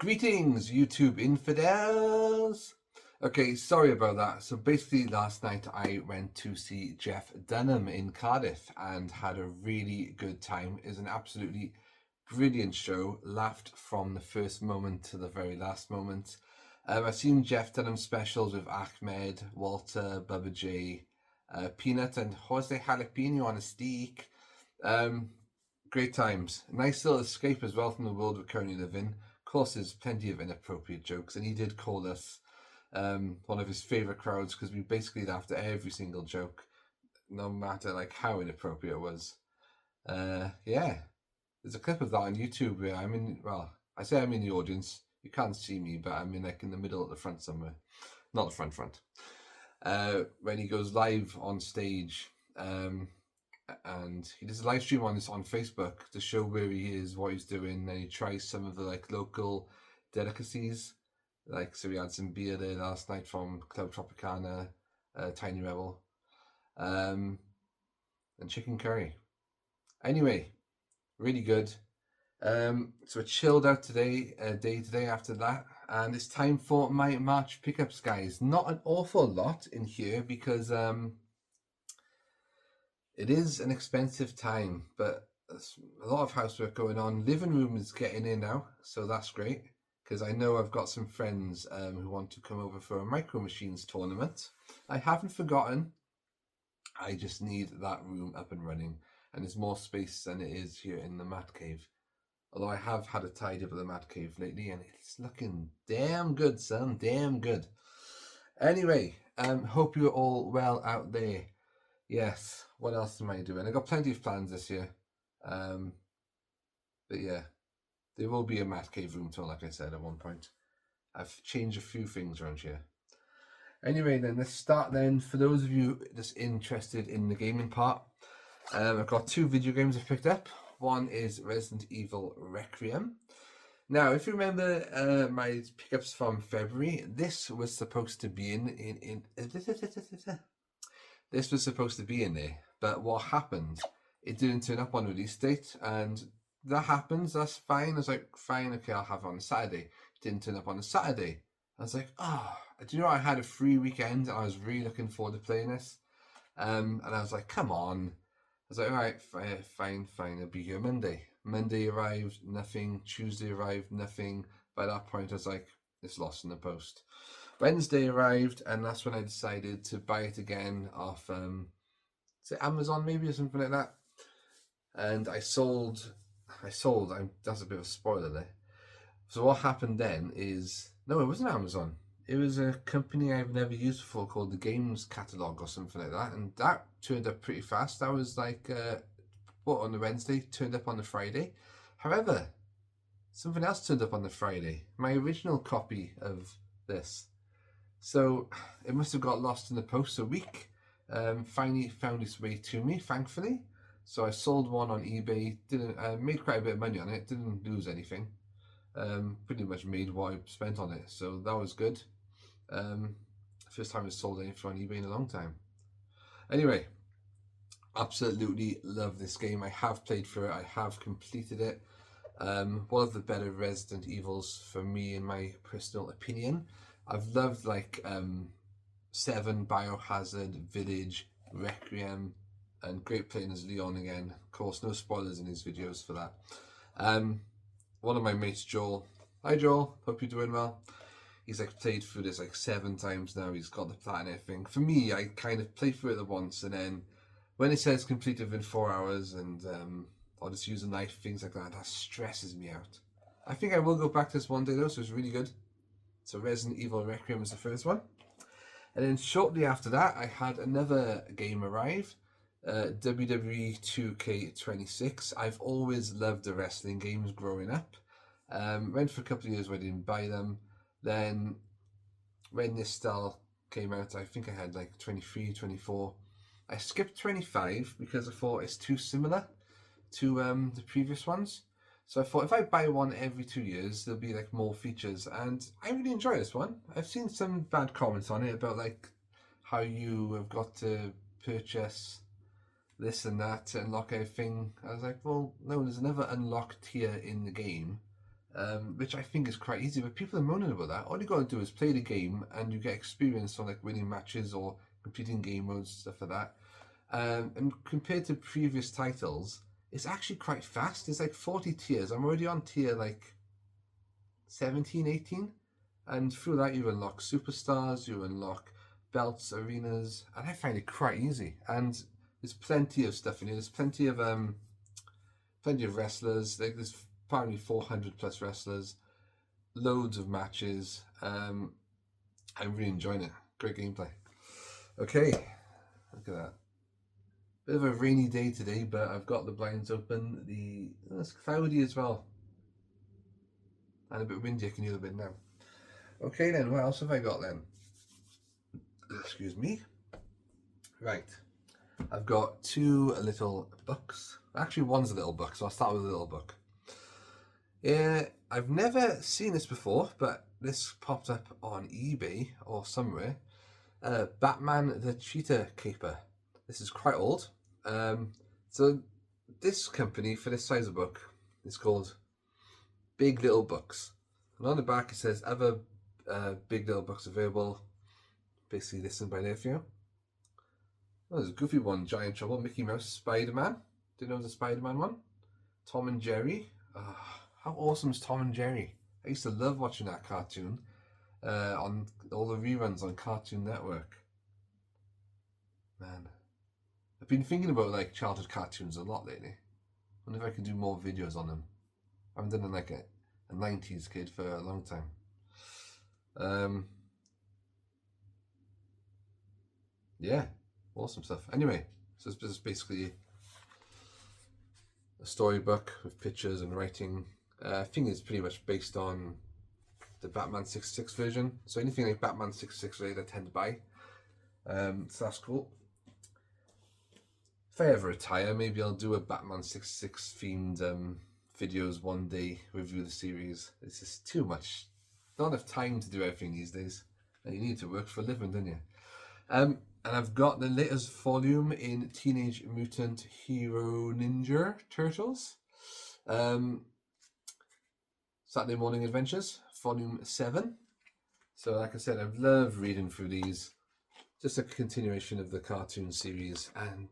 Greetings, YouTube infidels! Okay, sorry about that. So basically last night I went to see Jeff Dunham in Cardiff and had a really good time. It was an absolutely brilliant show. Laughed from the first moment to the very last moment. I've seen Jeff Dunham specials with Ahmed, Walter, Bubba J, Peanut and Jose Jalapeno on a stick. Great times. Nice little escape as well from the world we currently live in. Of course, there's plenty of inappropriate jokes, and he did call us one of his favourite crowds because we basically laughed at every single joke, no matter like how inappropriate it was. Yeah, there's a clip of that on YouTube where I'm in. Well, I say I'm in the audience. You can't see me, but I'm in like in the middle at the front somewhere, not the front. When he goes live on stage. And he does a live stream on Facebook to show where he is, what he's doing, and he tries some of the like local delicacies. Like, so we had some beer there last night from Club Tropicana, Tiny Rebel, and chicken curry. Anyway, really good. So I chilled out day today after that, and it's time for my March pickups, guys. Not an awful lot in here because it is an expensive time, but there's a lot of housework going on. Living room is getting in now, so that's great because I know I've got some friends who want to come over for a Micro Machines tournament. I haven't forgotten. I just need that room up and running, and there's more space than it is here in the Mat Cave. Although I have had a tidy up of the Mat Cave lately, and it's looking damn good, son. Damn good. Anyway, hope you're all well out there. Yes, what else am I doing? I got plenty of plans this year. But yeah, there will be a Mat Cave room tour, like I said at one point. I've changed a few things around here. Anyway, then let's start then. For those of you that's interested in the gaming part, I've got two video games I've picked up. One is Resident Evil Requiem. Now, if you remember my pickups from February, this was supposed to be in this was supposed to be in there, but what happened? It didn't turn up on release date, and that happens. That's fine. I was like, fine, okay, I'll have it on a Saturday. It didn't turn up on a Saturday. I was like, do you know, I had a free weekend, and I was really looking forward to playing this. And I was like, come on. I was like, all right, fine, it'll be here Monday. Monday arrived, nothing. Tuesday arrived, nothing. By that point, I was like, it's lost in the post. Wednesday arrived, and that's when I decided to buy it again off, is it Amazon maybe or something like that? And I sold. That's a bit of a spoiler there. So what happened then is, no, it wasn't Amazon. It was a company I've never used before called the Games Catalog or something like that, and that turned up pretty fast. That was like bought on the Wednesday, turned up on the Friday. However, something else turned up on the Friday. My original copy of this. So it must have got lost in the post a week. Finally found its way to me, thankfully. So I sold one on eBay. Made quite a bit of money on it. Didn't lose anything. Pretty much made what I spent on it. So that was good. First time I sold anything on eBay in a long time. Anyway, absolutely love this game. I have played through it. I have completed it. One of the better Resident Evils for me, in my personal opinion. I've loved like 7, Biohazard, Village, Requiem, and great playing as Leon again. Of course, no spoilers in his videos for that. One of my mates, Joel. Hi Joel, hope you're doing well. He's like played through this like 7 times now. He's got the platinum thing. For me, I kind of play through it once, and then when it says completed within 4 hours, and I'll just use a knife, things like that stresses me out. I think I will go back to this one day though, so it's really good. So Resident Evil Requiem was the first one. And then shortly after that, I had another game arrive, WWE 2K26. I've always loved the wrestling games growing up. Went for a couple of years where I didn't buy them. Then when this style came out, I think I had like 23, 24. I skipped 25 because I thought it's too similar to the previous ones. So I thought if I buy one every 2 years, there'll be like more features, and I really enjoy this one. I've seen some bad comments on it about like how you have got to purchase this and that to unlock everything. I was like, well, no, there's another unlock tier in the game, which I think is quite easy. But people are moaning about that. All you got to do is play the game, and you get experience on like winning matches or completing game modes, stuff like that. And compared to previous titles, it's actually quite fast. It's like 40 tiers. I'm already on tier like 17, 18. And through that, you unlock superstars, you unlock belts, arenas, and I find it quite easy. And there's plenty of stuff in here. There's plenty of wrestlers. Like there's apparently 400 plus wrestlers, loads of matches. I'm really enjoying it. Great gameplay. Okay, look at that. Bit of a rainy day today, but I've got the blinds open. It's cloudy as well, and a bit windy. I can hear a bit now. Okay then, what else have I got then? Excuse me. Right, I've got two little books. Actually, one's a little book, so I'll start with a little book. Yeah, I've never seen this before, but this popped up on eBay or somewhere. Batman the Cheetah Caper. This is quite old. So this company, for this size of book, is called Big Little Books. And on the back it says other Big Little Books available. Basically this one by there for you. Oh, there's a goofy one, Giant Trouble, Mickey Mouse, Spider-Man. Didn't know it was a Spider-Man one. Tom and Jerry. How awesome is Tom and Jerry? I used to love watching that cartoon on all the reruns on Cartoon Network. Man, I've been thinking about like childhood cartoons a lot lately. I wonder if I could do more videos on them. I haven't done like a 90s kid for a long time. Yeah, awesome stuff. Anyway, so this is basically a storybook with pictures and writing. I think it's pretty much based on the Batman 66 version. So anything like Batman 66 related, I tend to buy. So that's cool. If I ever retire, maybe I'll do a Batman 66 themed videos one day, review the series. It's just too much. Not enough time to do everything these days. And you need to work for a living, don't you? And I've got the latest volume in Teenage Mutant Hero Ninja Turtles. Saturday Morning Adventures, Volume 7. So like I said, I've loved reading through these. Just a continuation of the cartoon series, and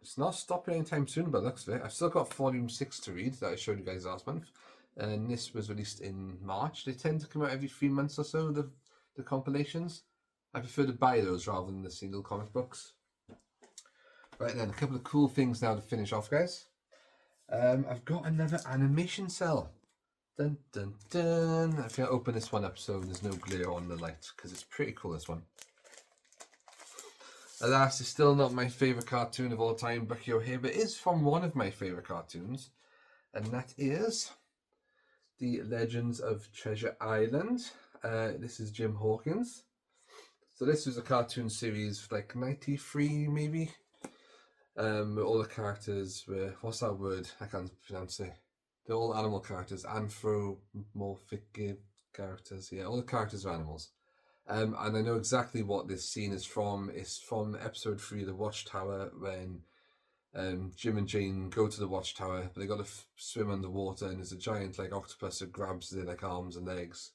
it's not stopping anytime soon by the looks of it. I've still got Volume 6 to read that I showed you guys last month, and this was released in March. They tend to come out every 3 months or so, the compilations. I prefer to buy those rather than the single comic books. Right then, a couple of cool things now to finish off, guys. I've got another animation cell. Dun dun dun. I think I'll open this one up so there's no glare on the light, because it's pretty cool, this one. Alas, it's still not my favourite cartoon of all time, Bucky O'Hare, but it is from one of my favourite cartoons, and that is The Legends of Treasure Island. This is Jim Hawkins. So this was a cartoon series, like 93 maybe. All the characters were, what's that word? I can't pronounce it. They're all animal characters, anthropomorphic characters. Yeah, all the characters are animals. And I know exactly what this scene is from. It's from episode 3, The Watchtower, when Jim and Jane go to the Watchtower, but they got to swim underwater, and there's a giant like octopus that grabs their like arms and legs,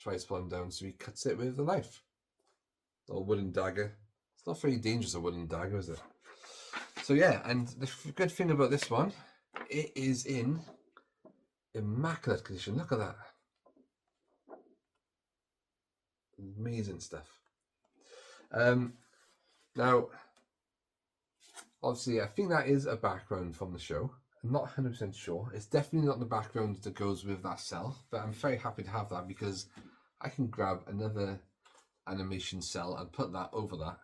tries to pull them down, so he cuts it with a knife or wooden dagger. It's not very dangerous, a wooden dagger, is it? So yeah, and the good thing about this one, it is in immaculate condition. Look at that. Amazing stuff. Now, obviously, I think that is a background from the show. I'm not 100% sure. It's definitely not the background that goes with that cell, but I'm very happy to have that because I can grab another animation cell and put that over that.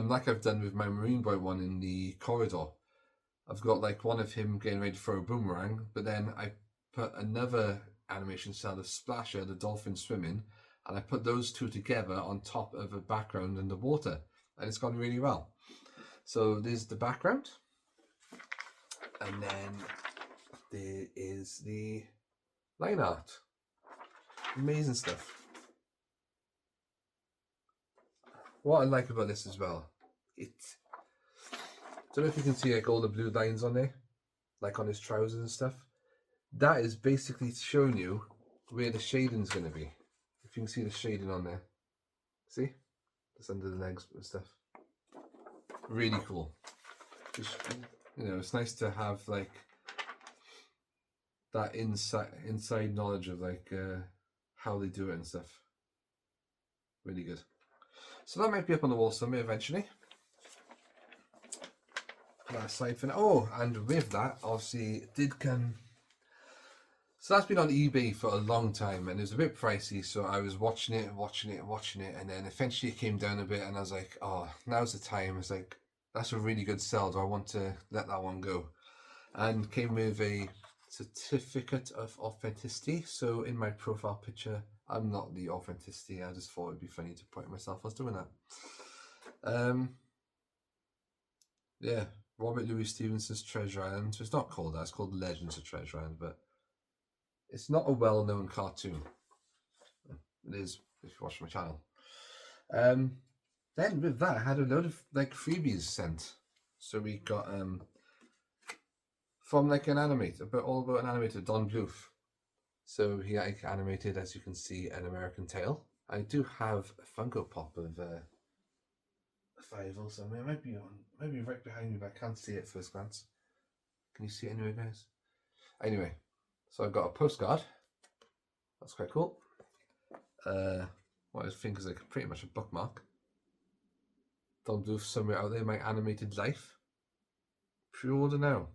Like I've done with my Marine Boy one in the corridor. I've got like one of him getting ready to throw a boomerang, but then I put another animation cell of Splasher, the dolphin swimming, and I put those two together on top of a background in the water, and it's gone really well. So there's the background, and then there is the line art. Amazing stuff. What I like about this as well, I don't know if you can see like all the blue lines on there, like on his trousers and stuff. That is basically showing you where the shading's going to be. If you can see the shading on there. See? Just under the legs and stuff. Really cool. Just, you know, it's nice to have like that inside knowledge of like how they do it and stuff. Really good. So that might be up on the wall somewhere eventually. Put that aside for now. Oh, and with that, obviously, it did come. So that's been on eBay for a long time, and it was a bit pricey. So I was watching it, and then eventually it came down a bit, and I was like, "Oh, now's the time." It's like, that's a really good sell. Do I want to let that one go? And came with a certificate of authenticity. So in my profile picture, I'm not the authenticity. I just thought it'd be funny to point myself as doing that. Yeah, Robert Louis Stevenson's Treasure Island. So it's not called that. It's called Legends of Treasure Island, but it's not a well-known cartoon. It is if you watch my channel. Then with that, I had a load of like freebies sent. So we got from like an animator, but all about an animator, Don Bluth. So he like animated, as you can see, An American Tail. I do have a Funko Pop of a Fievel somewhere. It might be right behind me, but I can't see it at first glance. Can you see it anyway, guys? Anyway, so I've got a postcard. That's quite cool. What I think is like pretty much a bookmark. Don Bluth, Somewhere Out There, My Animated Life. Pre-order now.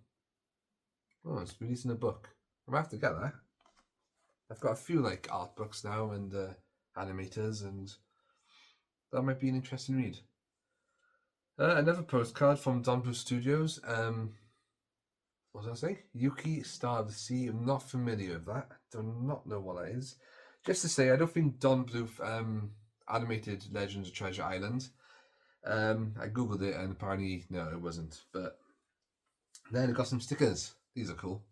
Oh, it's releasing a book. I'm gonna have to get that. I've got a few like art books now and animators, and that might be an interesting read. Another postcard from Don Bluth Studios. What did I say? Yuki, Star of the Sea. I'm not familiar with that. Do not know what that is. Just to say, I don't think Don Bluth animated Legends of Treasure Island. I googled it and apparently no, it wasn't. But then I got some stickers. These are cool.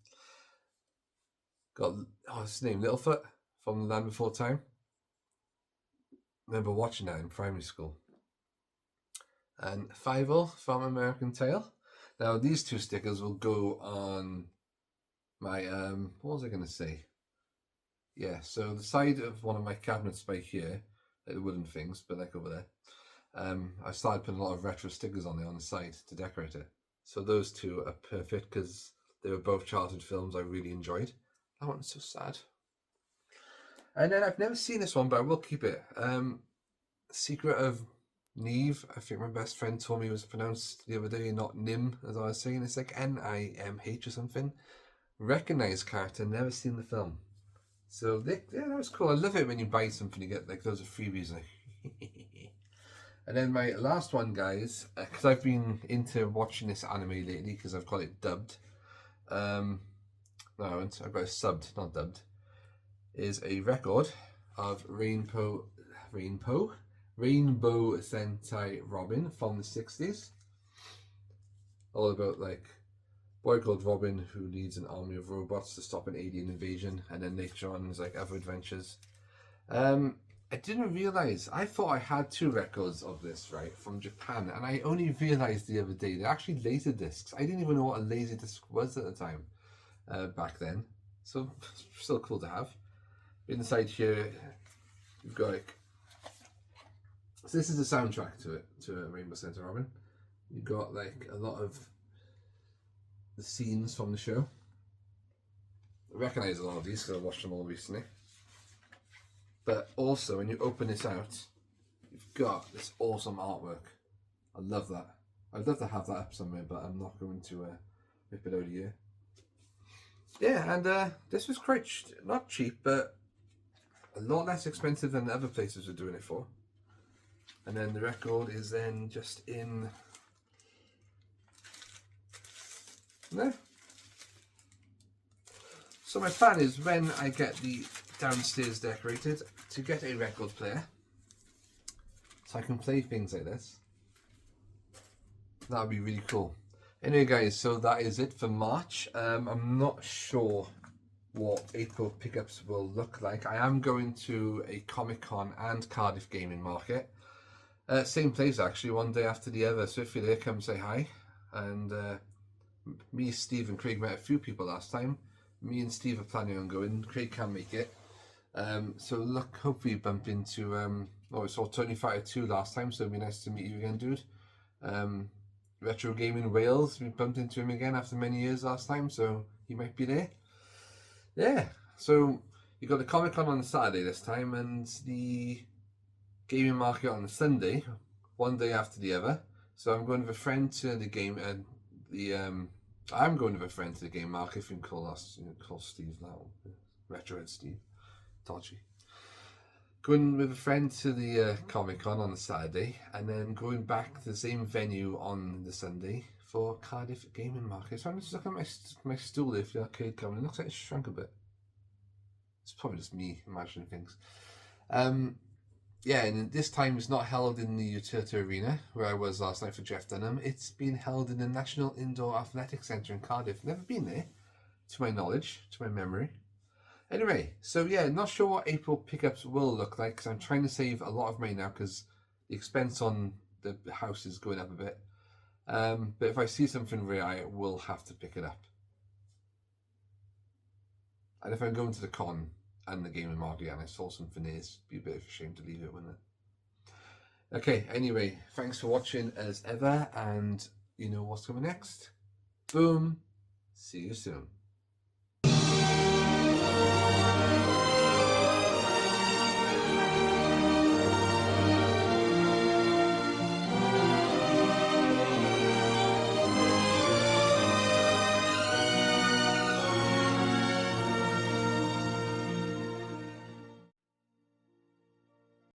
Got his name, Littlefoot from The Land Before Time. Remember watching that in primary school. And Fievel from American Tail. Now these two stickers will go on my what was I going to say? Yeah, so the side of one of my cabinets by here, like the wooden things, but like over there. I started putting a lot of retro stickers on there on the side to decorate it. So those two are perfect because they were both childhood films I really enjoyed. That one's so sad. And then I've never seen this one, but I will keep it. Secret of Neve, I think my best friend told me it was pronounced the other day, not Nim, as I was saying. It's like Nimh or something. Recognised character, never seen the film. So yeah, that was cool. I love it when you buy something, you get like loads of freebies. Like and then my last one, guys, because I've been into watching this anime lately because I've got it dubbed. No, I haven't. I've got it subbed, not dubbed. Is a record of Rainbow Sentai Robin from the 60s. All about like boy called Robin who leads an army of robots to stop an alien invasion, and then later on there's like other adventures. I didn't realise, I thought I had two records of this, right, from Japan, and I only realised the other day they're actually laserdiscs. I didn't even know what a laserdisc was at the time, back then. So, still cool to have. Inside here, you've got like, so this is the soundtrack to it, to Rainbow Sentai Robin. You've got like a lot of the scenes from the show. I recognise a lot of these because I watched them all recently. But also, when you open this out, you've got this awesome artwork. I love that. I'd love to have that up somewhere, but I'm not going to rip it out here. Yeah, and this was quite not cheap, but a lot less expensive than the other places were doing it for. And then the record is then just in there. So my plan is when I get the downstairs decorated to get a record player so I can play things like this. That would be really cool. Anyway guys, so that is it for March. I'm not sure what April pickups will look like. I am going to a Comic-Con and Cardiff Gaming Market. Same place actually, one day after the other. So if you're there, come say hi. And me, Steve and Craig met a few people last time. Me and Steve are planning on going. Craig can't make it. So look, hopefully you bump into we saw Tony Fighter 2 last time, so it'd be nice to meet you again, dude. Retro Gaming Wales, we bumped into him again after many years last time, so he might be there. Yeah, so you got the Comic Con on the Saturday this time, and the gaming market on the Sunday, one day after the other. So I'm going with a friend to the game, I'm going with a friend to the game market. If you can call us, call Steve now, Retrohead Steve, dodgy. Going with a friend to the Comic Con on the Saturday, and then going back to the same venue on the Sunday for Cardiff Gaming Market. So I'm just looking at my stool there for the arcade coming. It looks like it's shrunk a bit. It's probably just me imagining things. Yeah, and this time it's not held in the Utility Arena, where I was last night for Jeff Dunham. It's been held in the National Indoor Athletics Centre in Cardiff. Never been there, to my knowledge, to my memory. Anyway, so yeah, not sure what April pickups will look like, because I'm trying to save a lot of money now, because the expense on the house is going up a bit. But if I see something rare, I will have to pick it up. And if I'm going to the con and the gaming market and I saw something there, it'd be a bit of a shame to leave it, wouldn't it? Okay, anyway, thanks for watching as ever, and you know what's coming next. Boom. See you soon.